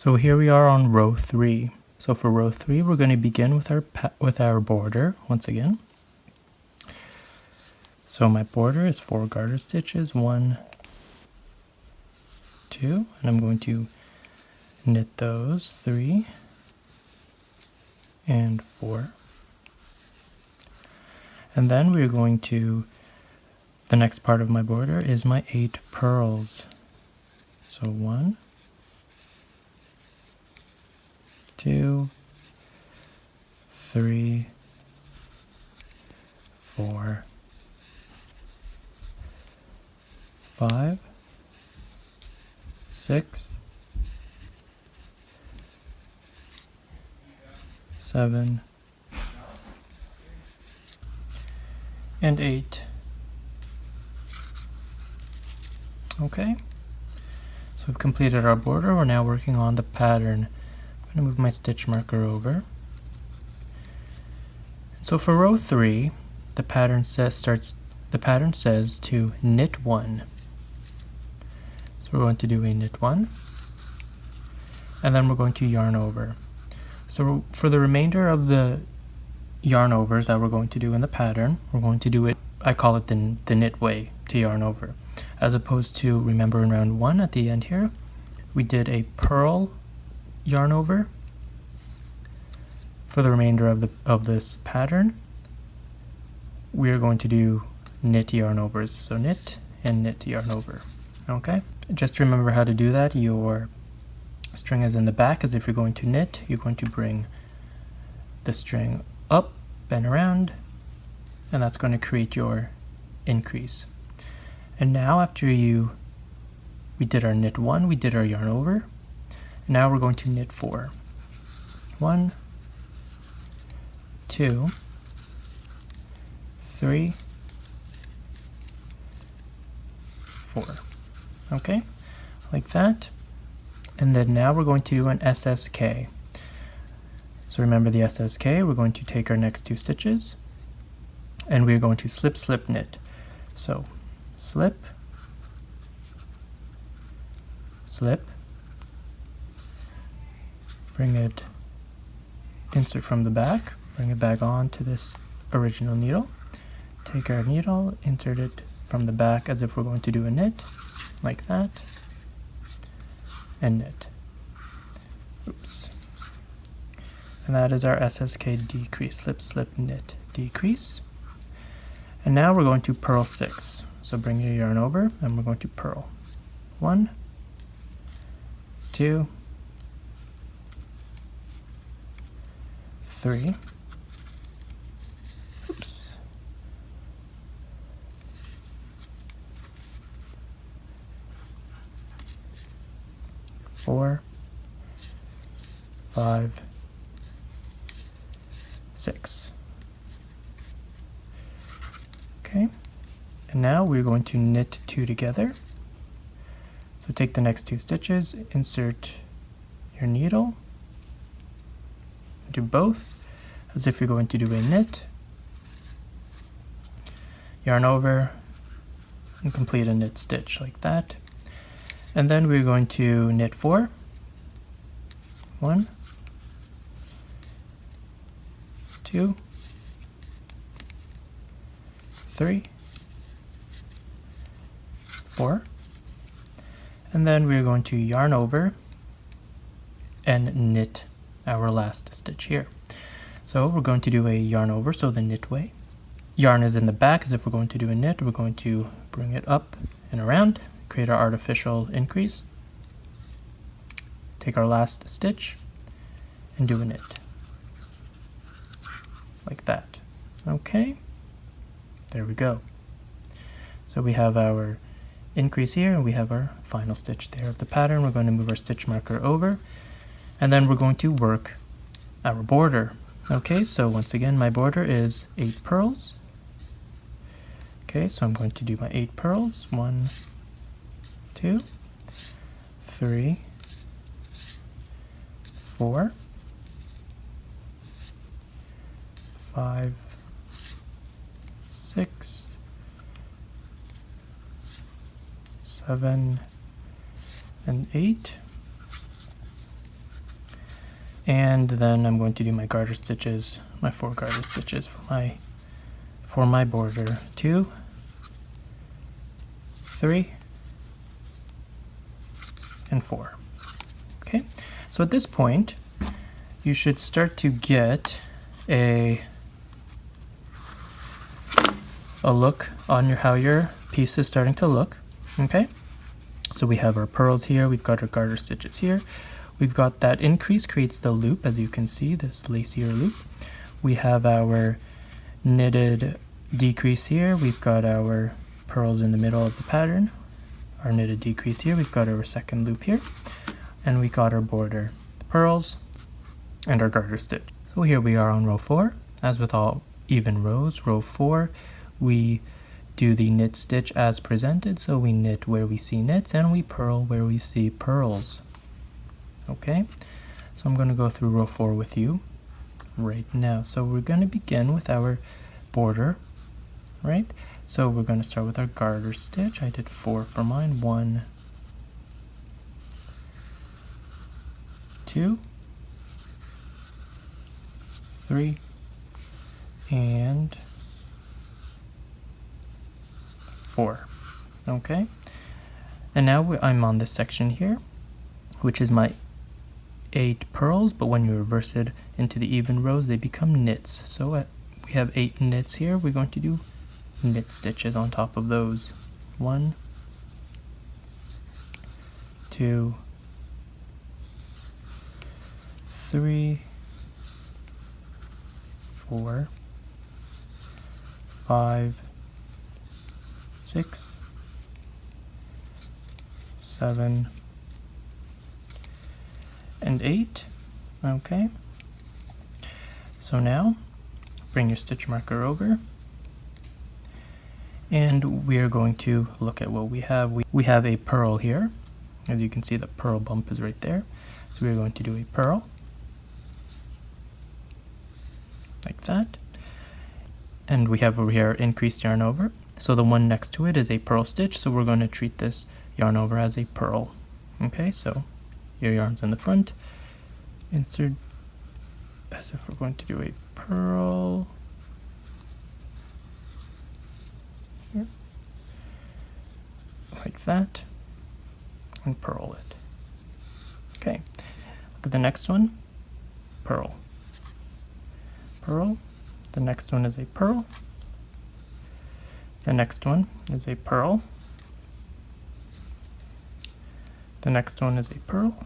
So here we are on row 3. So for row 3, we're going to begin with our border once again. So my border is 4 garter stitches, 1, 2, and I'm going to knit those 3 and 4. And then we're going to, the next part of my border is my 8 purls. So 1, 2, 3, 4, 5, 6, 7, and 8. Okay, so we've completed our border. We're now working on the pattern. I'm going to move my stitch marker over. So for row 3, the pattern says to knit 1. So we're going to do a knit 1, and then we're going to yarn over. So for the remainder of the yarn overs that we're going to do in the pattern, we're going to do it, I call it the knit way to yarn over. As opposed to, remember in round 1 at the end here, we did a purl yarn over. For the remainder of this pattern, we are going to do knit yarn overs. So knit and knit yarn over. Okay, just remember how to do that. Your string is in the back, as if you're going to knit. You're going to bring the string up and around, and that's going to create your increase. And now after we did our knit 1, we did our yarn over. Now we're going to knit 4. 1, 2, 3, 4. Okay, like that. And then now we're going to do an SSK. So remember the SSK, we're going to take our next 2 stitches and we're going to slip, slip, knit. So slip, slip, bring it, insert from the back, bring it back onto this original needle, take our needle, insert it from the back as if we're going to do a knit, like that, and knit. Oops. And that is our SSK decrease, slip, slip, knit, decrease. And now we're going to purl 6. So bring your yarn over and we're going to purl. 1, 2, 3, oops, 4, 5, 6. Okay, and now we're going to knit 2 together. So take the next 2 stitches, insert your needle, do both as if you're going to do a knit, yarn over, and complete a knit stitch like that. And then we're going to knit 4. 1, 2, 3, 4, and then we're going to yarn over and knit our last stitch here. So we're going to do a yarn over, so the knit way. Yarn is in the back, as if we're going to do a knit. We're going to bring it up and around, create our artificial increase, take our last stitch, and do a knit. Like that. Okay, there we go. So we have our increase here, and we have our final stitch there of the pattern. We're going to move our stitch marker over, and then we're going to work our border. Okay, so once again, my border is 8 purls. Okay, so I'm going to do my 8 purls. 1, 2, 3, 4, 5, 6, 7, and 8. And then I'm going to do my garter stitches, my 4 garter stitches for my border. 2, 3, and 4. Okay, so at this point you should start to get a look on how your piece is starting to look. Okay, so we have our pearls here, we've got our garter stitches here, we've got that increase creates the loop, as you can see, this lacier loop. We have our knitted decrease here, we've got our pearls in the middle of the pattern, our knitted decrease here, we've got our second loop here, and we got our border, the pearls, and our garter stitch. So here we are on row 4. As with all even rows, row 4, we do the knit stitch as presented, so we knit where we see knits and we purl where we see pearls. Okay, so I'm going to go through row 4 with you right now. So we're going to begin with our border, right? So we're going to start with our garter stitch. I did 4 for mine. 1, 2, 3, and 4. Okay, and now I'm on this section here, which is my 8 pearls, but when you reverse it into the even rows, they become knits. So we have 8 knits here. We're going to do knit stitches on top of those. 1, 2, 3, 4, 5, 6, 7, and 8. Okay, so now bring your stitch marker over, and we are going to look at what we have. We have a purl here. As you can see, the purl bump is right there. So we're going to do a purl like that, and we have over here increased yarn over. So the one next to it is a purl stitch, so we're going to treat this yarn over as a purl. Okay, so your yarn's in the front, insert as if we're going to do a purl here, like that, and purl it. Okay, look at the next one, purl, purl, the next one is a purl, the next one is a purl, the next one is a purl,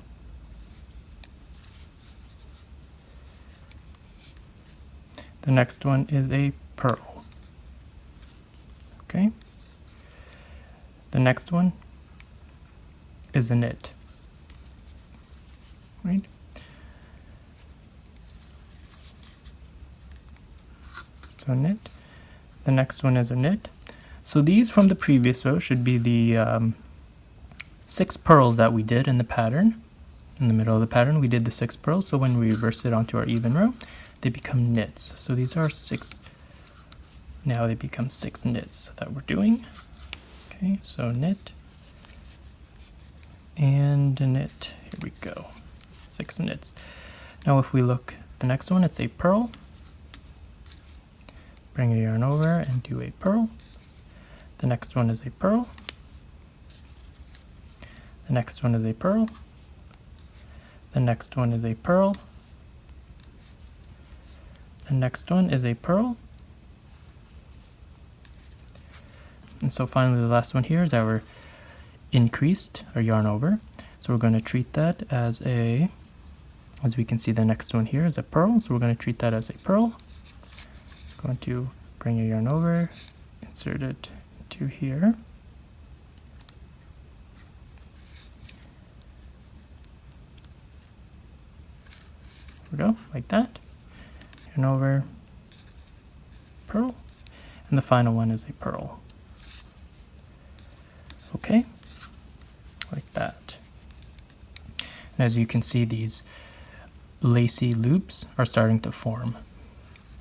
the next one is a purl. Okay, the next one is a knit, right? So knit, the next one is a knit. So these from the previous row should be the 6 pearls that we did in the pattern. In the middle of the pattern we did the 6 pearls, so when we reverse it onto our even row they become knits. So these are 6, now they become 6 knits that we're doing. Okay, so knit and a knit, here we go, 6 knits. Now if we look at the next one, it's a purl, bring your yarn over and do a purl. The next one is a purl, the next one is a purl, the next one is a purl, the next one is a purl, and so finally the last one here is our increased, or yarn over. So we're going to treat that as a, as we can see the next one here is a purl, so we're going to treat that as a purl. Going to bring your yarn over, insert it into here, there we go, like that, yarn over, purl, and the final one is a purl. Okay, like that. And as you can see, these lacy loops are starting to form.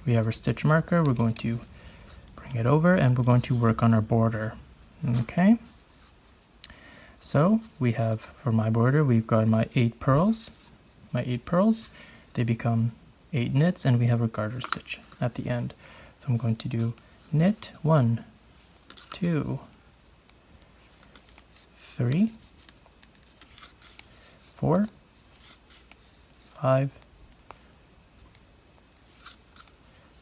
We have our stitch marker, we're going to bring it over and we're going to work on our border. Okay, so we have, for my border, we've got my 8 pearls, they become 8 knits, and we have a garter stitch at the end. So I'm going to do knit 1, 2, 3, 4, 5,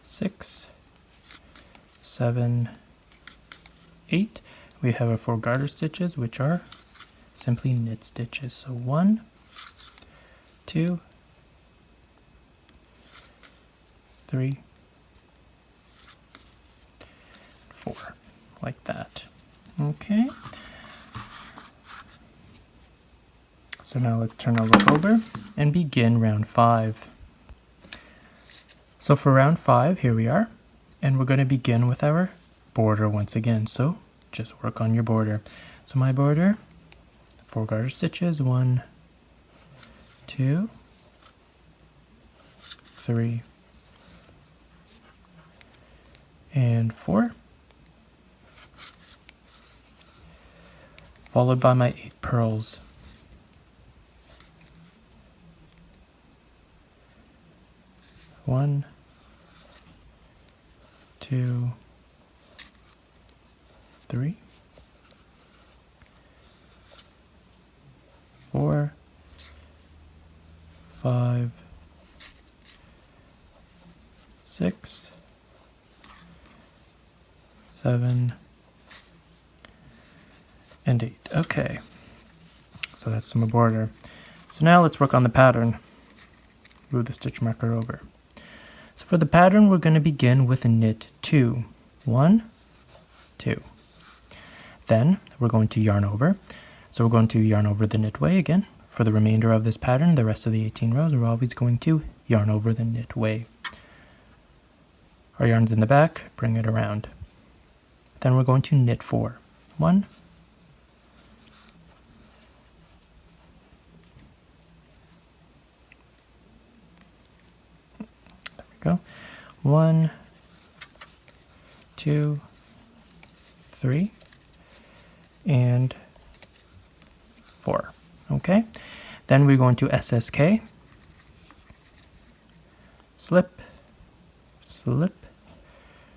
6, 7, 8. We have our 4 garter stitches, which are simply knit stitches. So 1, 2, 3, 4, like that. Okay. So now let's turn our work over and begin round 5. So for round 5, here we are, and we're going to begin with our border once again. So just work on your border. So my border, 4 garter stitches, 1, 2, 3, and 4, followed by my 8 purls. 1, 2, 3, 4, 5, 6, 7, and 8. Okay, so that's my border. So now let's work on the pattern. Move the stitch marker over. So for the pattern, we're going to begin with a knit 2. 1, 2. Then we're going to yarn over. So we're going to yarn over the knit way again. For the remainder of this pattern, the rest of the 18 rows, we're always going to yarn over the knit way. Our yarn's in the back, bring it around. Then we're going to knit 4. 1, 1, 2, 3, and 4. Okay, then we're going to SSK, slip, slip,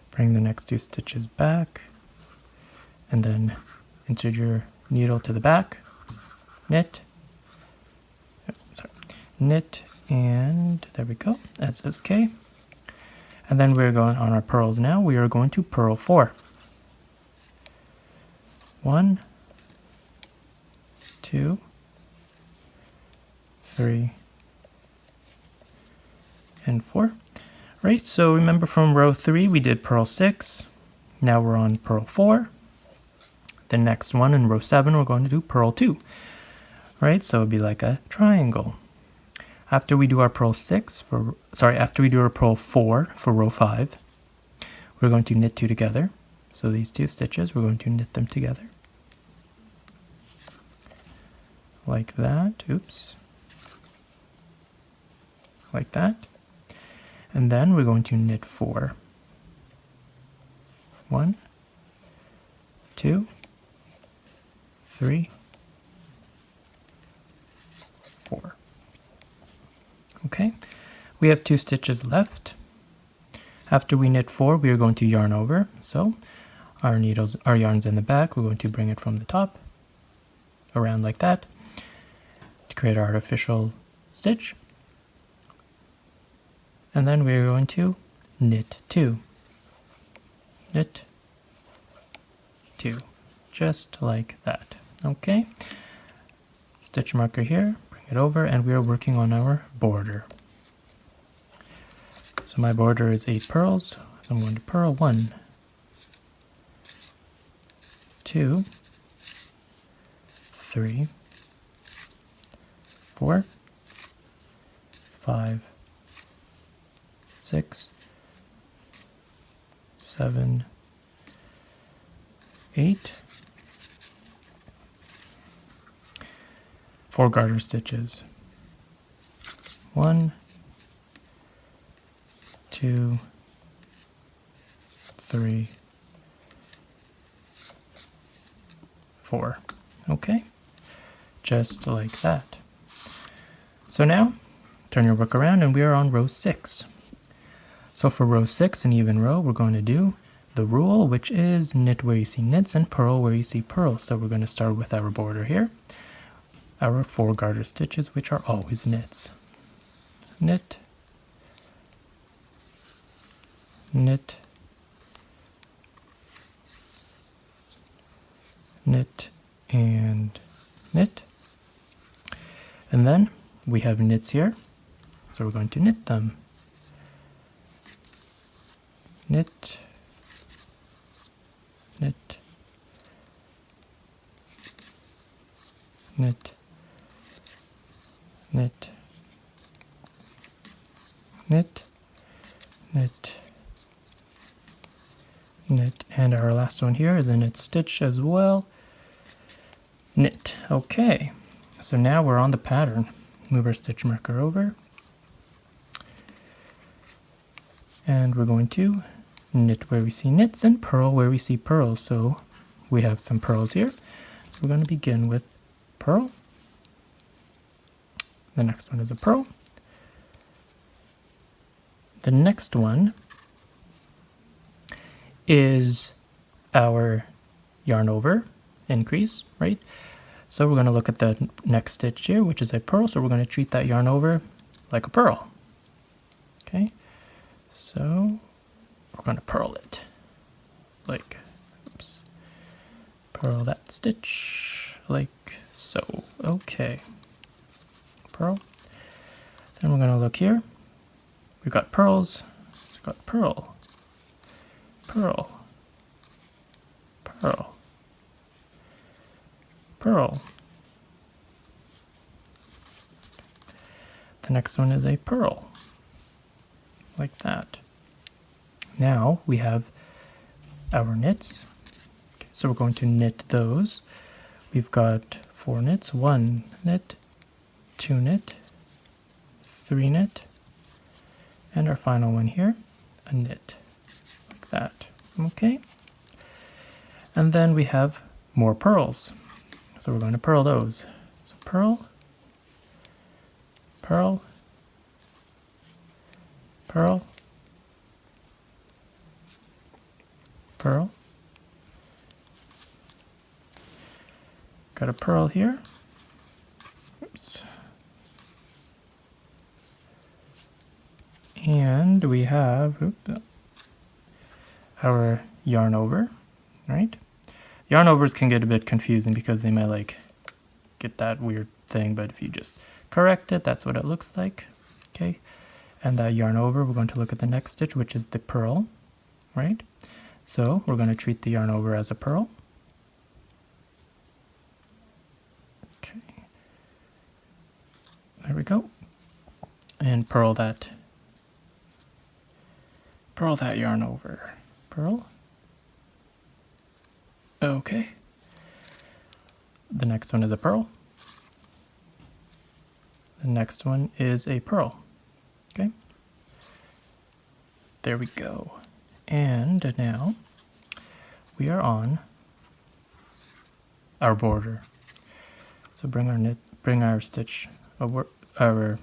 bring the next 2 stitches back, and then insert your needle to the back, knit, knit, and there we go, SSK. And then we're going on our purls now. We are going to purl 4. 1, 2, 3, and 4. Right, so remember from row 3 we did purl 6. Now we're on purl 4. The next one in row 7 we're going to do purl 2. Right, so it'd be like a triangle. After we do our purl 4 for row 5, we're going to knit 2 together. So these 2 stitches, we're going to knit them together. Like that, oops. Like that. And then we're going to knit 4. 1, 2, 3, 4. Okay, we have 2 stitches left. After we knit 4, we are going to yarn over. So our yarn's in the back. We're going to bring it from the top around like that to create our artificial stitch. And then we're going to knit 2. Knit 2, just like that. Okay, stitch marker here. It over, and we are working on our border. So my border is 8 purls. So I'm going to purl 1, 2, 3, 4, 5, 6, 7, 8, 4 garter stitches. 1, 2, 3, 4. Okay, just like that. So now turn your work around, and we are on row 6. So for row 6, an even row, we're going to do the rule, which is knit where you see knits and purl where you see purls. So we're going to start with our border here, our 4 garter stitches, which are always knits. Knit, knit, knit, and knit. And then we have knits here, so we're going to knit them. Knit, knit, knit, knit, knit, knit, knit, and our last one here is a knit stitch as well. Knit. Okay, so now we're on the pattern. Move our stitch marker over, and we're going to knit where we see knits and purl where we see purls. So we have some purls here. We're going to begin with purl. The next one is a purl. The next one is our yarn over increase, right? So we're going to look at the next stitch here, which is a purl. So we're going to treat that yarn over like a purl. Okay, so we're going to purl it like, oops, purl that stitch like so. Okay, purl. Then we're going to look here. We've got purls. We've got purl, purl, purl, purl. The next one is a purl, like that. Now we have our knits. Okay, so we're going to knit those. We've got 4 knits, 1 knit, 2 knit, 3 knit, and our final one here, a knit, like that. Okay, and then we have more purls. So we're going to purl those. So purl, purl, purl, purl. Got a purl here. Oops. And we have our yarn over, right? Yarn overs can get a bit confusing because they might like get that weird thing, but if you just correct it, that's what it looks like. Okay, and that yarn over, we're going to look at the next stitch, which is the purl, right? So we're going to treat the yarn over as a purl. Okay, there we go, and purl that yarn over. Purl. Okay. The next one is a purl. The next one is a purl. Okay. There we go. And now we are on our border. So bring our stitch over our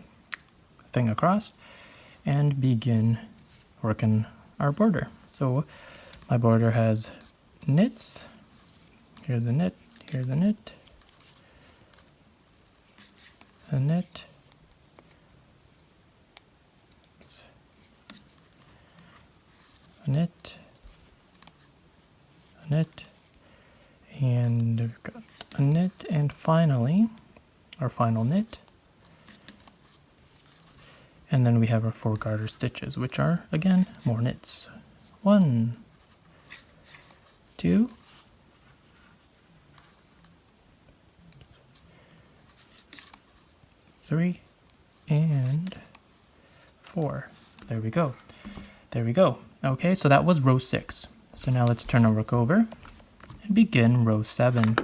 thing across and begin working our border. So my border has knits. Here's a knit, here's a knit, a knit, a knit, a knit, and we've got a knit, and finally our final knit. And then we have our 4 garter stitches, which are again more knits. 1, 2, 3, and 4. There we go. There we go. Okay, so that was row 6. So now let's turn our work over and begin row 7.